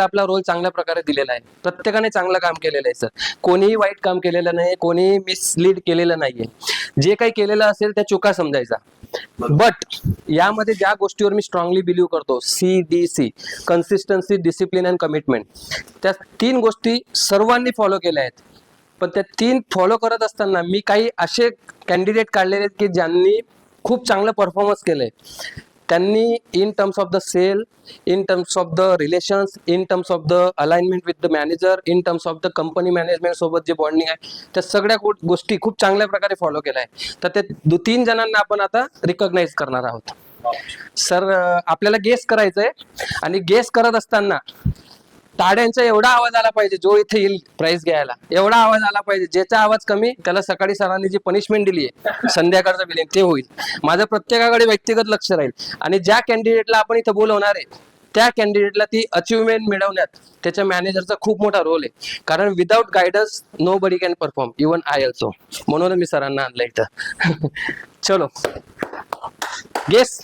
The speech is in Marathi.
आपला रोल चांगल्या प्रकारे दिलेला आहे. प्रत्येकाने चांगलं काम केलेलं आहे सर. कोणीही वाईट काम केलेलं नाही, कोणीही मिसलीड केलेलं नाहीये. जे काही केलेलं असेल त्या चुका समजायचा. बट यामध्ये ज्या गोष्टीवर मी स्ट्रॉंगली बिलीव्ह करतो, CDC, consistency, discipline and commitment, त्या 3 गोष्टी सर्वांनी फॉलो केल्या आहेत. पण त्या 3 फॉलो करत असताना मी काही असे कॅन्डिडेट काढलेले आहेत की ज्यांनी खूप चांगलं परफॉर्मन्स केलंय. त्यांनी in terms of the sale, in terms of the relations, in terms of the alignment with the manager, in terms of the company management सोबत जे बॉन्डिंग आहे, त्या सगळ्या गोष्टी खूप चांगल्या प्रकारे फॉलो केल्या आहे. तर ते 3 जणांना आपण आता रिकॉग्नाइज करणार आहोत. सर, आपल्याला गेस करायचंय आणि गेस करत असताना टाळ्यांचा एवढा आवाज आला पाहिजे, जो इथे येईल प्राइस घ्यायला, एवढा आवाज आला पाहिजे. ज्याचा आवाज कमी त्याला सकाळी सरांनी जी पनिशमेंट दिली आहे, संध्याकाळचं बिलिंग ते होईल. माझं प्रत्येकाकडे व्यक्तिगत लक्ष राहील आणि ज्या कॅन्डिडेटला आपण इथं बोलवणार आहे त्या कॅन्डिडेटला ती अचिव्हमेंट मिळवण्यात त्याच्या मॅनेजरचा खूप मोठा रोल आहे. कारण without guidance nobody can perform, even I also. म्हणून मी सरांना आणलं इथं. चलो गेस.